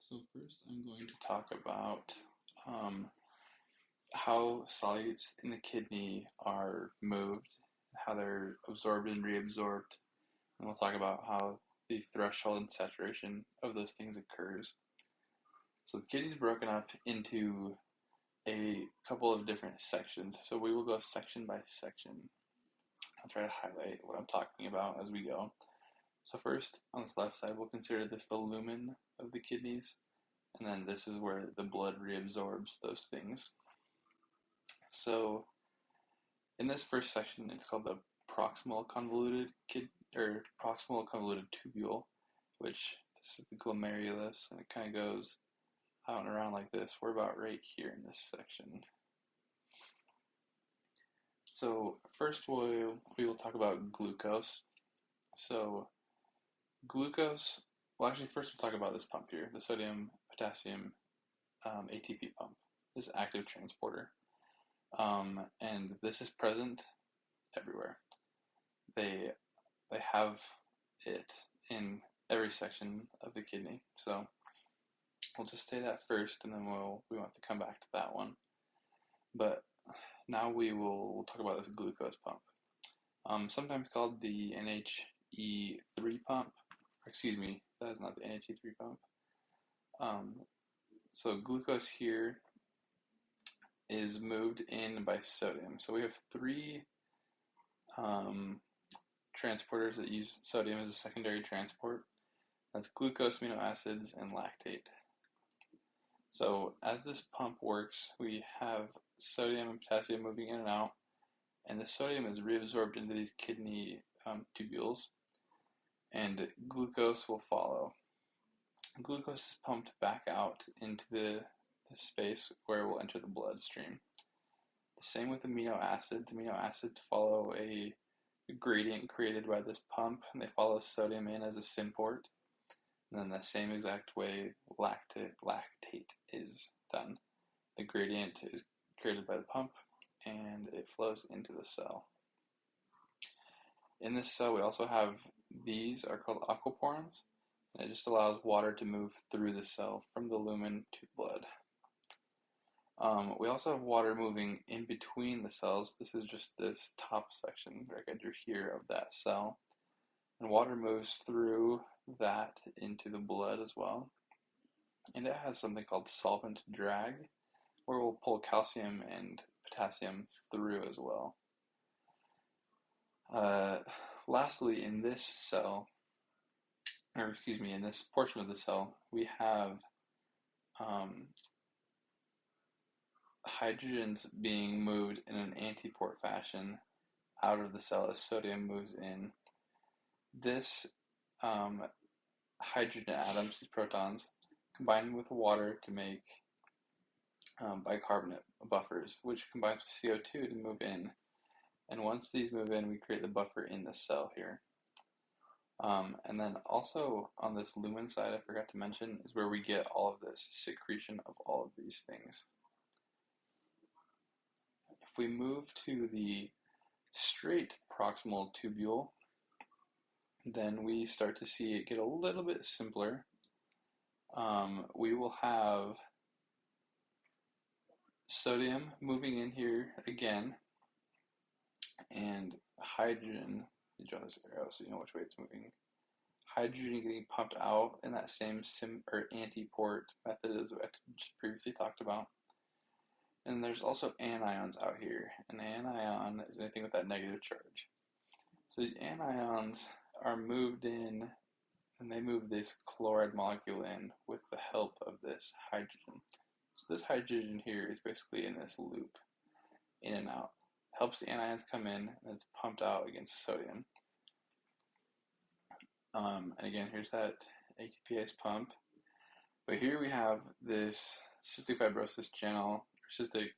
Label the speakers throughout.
Speaker 1: So first I'm going to talk about um, how solutes in the kidney are moved, how they're absorbed and reabsorbed, and we'll talk about how the threshold and saturation of those things occurs. So the kidney is broken up into a couple of different sections. So we will go section by section. I'll try to highlight what I'm talking about as we go. So first, on this left side, we'll consider this the lumen of the kidneys. And then this is where the blood reabsorbs those things. So in this first section, it's called the proximal convoluted or proximal convoluted tubule, which this is the glomerulus, and it kind of goes out and around like this. We're about right here in this section. So first we will talk about glucose. So glucose, well actually first we'll talk about this pump here, the sodium potassium ATP pump, this active transporter. And this is present everywhere. They they have it in every section of the kidney. So we'll just say that first, and then we want to come back to that one. But now we'll talk about this glucose pump, sometimes called the NHE3 pump. Excuse me, that is not the NHE3 pump. Um, so glucose here is moved in by sodium. So we have three um, transporters that use sodium as a secondary transport. That's glucose, amino acids, and lactate. So as this pump works, we have sodium and potassium moving in and out, and the sodium is reabsorbed into these kidney tubules, and glucose will follow. Glucose is pumped back out into the space where it will enter the bloodstream. The same with amino acids. Amino acids follow a gradient created by this pump, and they follow sodium in as a symport. And then the same exact way lactate is done. The gradient is created by the pump, and it flows into the cell. In this cell, we also have, these are called aquaporins, and it just allows water to move through the cell from the lumen to blood. We also have water moving in between the cells. This is just this top section right under here of that cell. And water moves through that into the blood as well. And it has something called solvent drag, where we'll pull calcium and potassium through as well. Lastly, in this cell, or excuse me, in this portion of the cell, we have um, hydrogens being moved in an antiport fashion out of the cell as sodium moves in. This hydrogen atoms, these protons, combine with water to make bicarbonate buffers, which combines with CO2 to move in. And once these move in, we create the buffer in the cell here. And then also on this lumen side, I forgot to mention, is where we get all of this secretion of all of these things. If we move to the straight proximal tubule, then we start to see it get a little bit simpler. We will have sodium moving in here again, and hydrogen, you draw this arrow so you know which way it's moving. Hydrogen getting pumped out in that same antiport method as I just previously talked about. And there's also anions out here. An anion is anything with that negative charge. So these anions are moved in, and they move this chloride molecule in with the help of this hydrogen. So this hydrogen here is basically in this loop, in and out. Helps the anions come in, and it's pumped out against sodium. And again, here's that ATPase pump. But here we have this cystic fibrosis channel, or cystic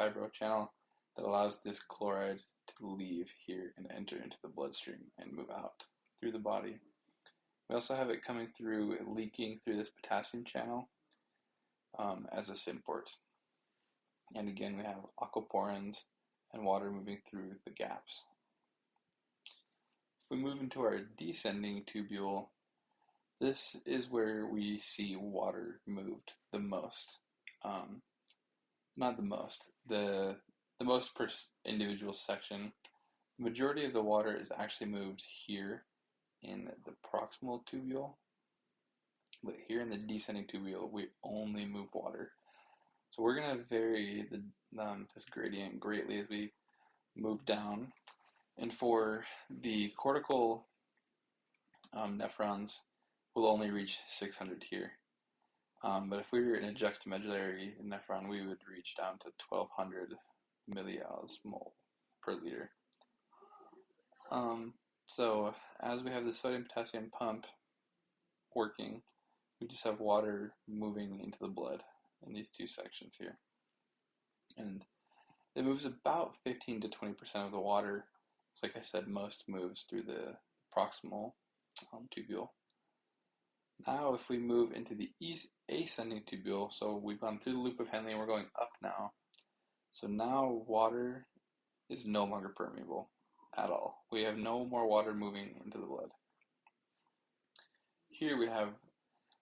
Speaker 1: fibro channel, that allows this chloride to leave here and enter into the bloodstream and move out through the body. We also have it coming through, leaking through this potassium channel as a symport. And again, we have aquaporins and water moving through the gaps. If we move into our descending tubule, This is where we see water moved the most. Not the most, the most per individual section. The majority of the water is actually moved here in the proximal tubule, but here in the descending tubule, we only move water. So we're going to vary this gradient greatly as we move down. And for the cortical nephrons, we'll only reach 600 here. But if we were in a juxtamedullary nephron, we would reach down to 1200 milliosmol per liter. So as we have the sodium-potassium pump working, we just have water moving into the blood in these two sections here. And it moves about 15 to 20% of the water. So like I said, most moves through the proximal tubule. Now if we move into the ascending tubule, so we've gone through the loop of Henle and we're going up now. So now water is no longer permeable at all. We have no more water moving into the blood. Here we have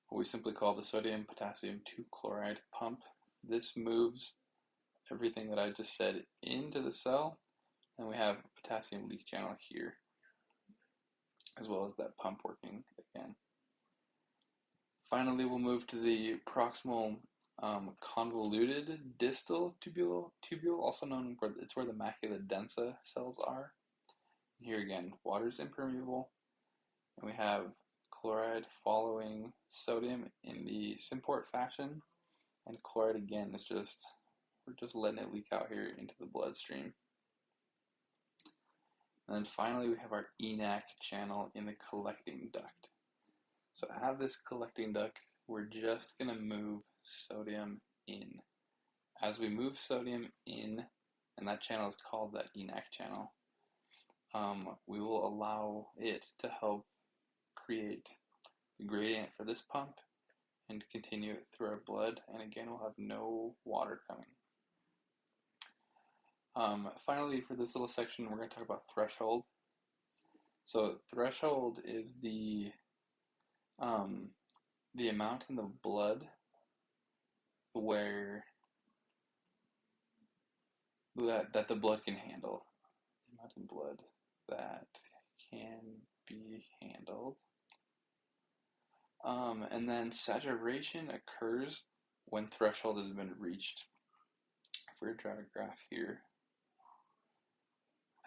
Speaker 1: what we simply call the sodium-potassium 2-chloride pump. This moves everything that I just said into the cell, and we have a potassium leak channel here, as well as that pump working again. Finally, we'll move to the proximal convoluted distal tubule, also known where it's where the macula densa cells are. And here again, water is impermeable, and we have chloride following sodium in the symport fashion, and chloride again is we're just letting it leak out here into the bloodstream. And then finally, we have our ENaC channel in the collecting duct. So out of this collecting duct, we're just going to move sodium in. As we move sodium in, and that channel is called that ENaC channel, we will allow it to help create the gradient for this pump and continue it through our blood, and again, we'll have no water coming. Finally, for this little section, we're going to talk about threshold. So threshold is the amount in the blood where that the blood can handle. The amount in blood that can be handled. And then saturation occurs when threshold has been reached. If we draw a graph here,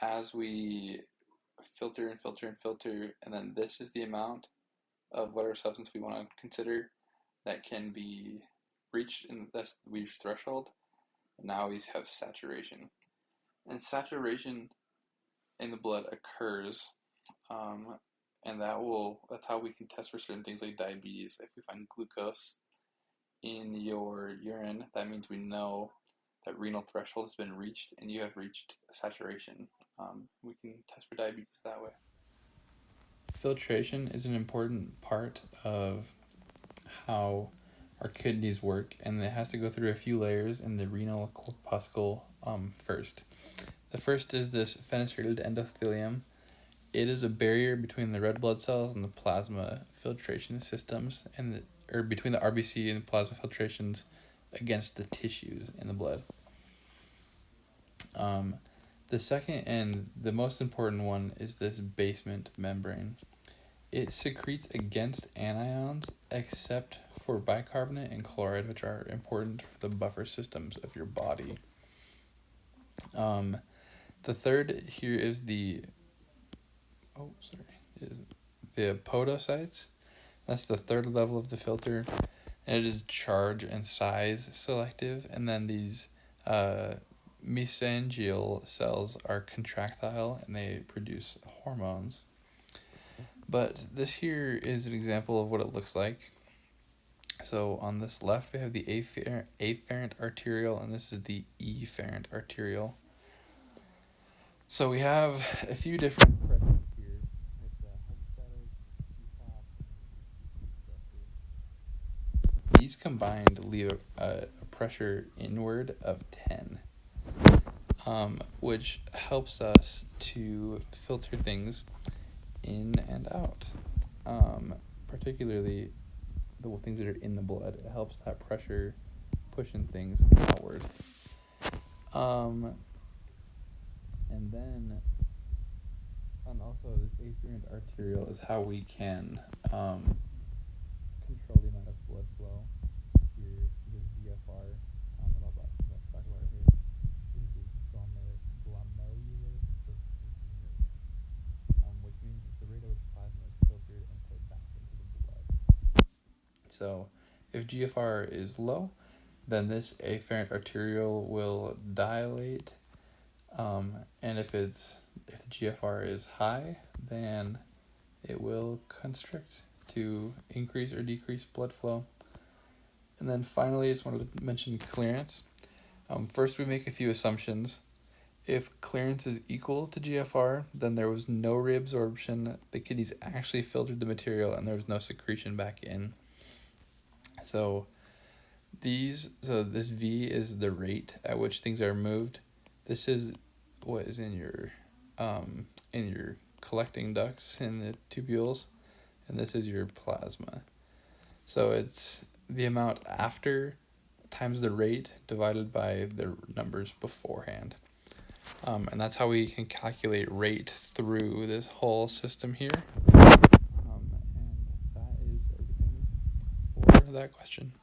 Speaker 1: as we filter and filter and filter, and then this is the amount of whatever substance we want to consider that can be reached, and that's we reach threshold. And now we have saturation, and saturation in the blood occurs, and that's how we can test for certain things like diabetes. If we find glucose in your urine, that means we know that renal threshold has been reached and you have reached saturation. We can test for diabetes that way. Filtration is an important part of how our kidneys work, and it has to go through a few layers in the renal corpuscle first. The first is this fenestrated endothelium. It is a barrier between the red blood cells and the plasma filtration systems, or between the RBC and the plasma filtrations against the tissues in the blood. The second and the most important one is this basement membrane. It secretes against anions except for bicarbonate and chloride, which are important for the buffer systems of your body. The third here is the podocytes. That's the third level of the filter, and it is charge and size selective. And then these mesangial cells are contractile and they produce hormones. But this here is an example of what it looks like. So on this left we have the afferent arteriole, and this is the efferent arteriole. So we have a few different pressures here. These combined leave a pressure inward of 10, which helps us to filter things in and out. particularly the things that are in the blood. It helps that pressure pushing things outward. Um, and then, and also this afferent arterial is how we can control the amount of blood flow. Here, the GFR, that I'll talk about it here. This is glomerular filtration rate, which means it's the rate at which plasma is filtered and put back into the blood. So, if GFR is low, then this afferent arteriole will dilate, and if GFR is high, then it will constrict to increase or decrease blood flow. And then finally, I just wanted to mention clearance. First, we make a few assumptions. If clearance is equal to GFR, then there was no reabsorption. The kidneys actually filtered the material, and there was no secretion back in. So this V is the rate at which things are moved. This is what is in your collecting ducts in the tubules, and this is your plasma. So it's the amount after times the rate divided by the numbers beforehand. And that's how we can calculate rate through this whole system here. And that is everything for that question.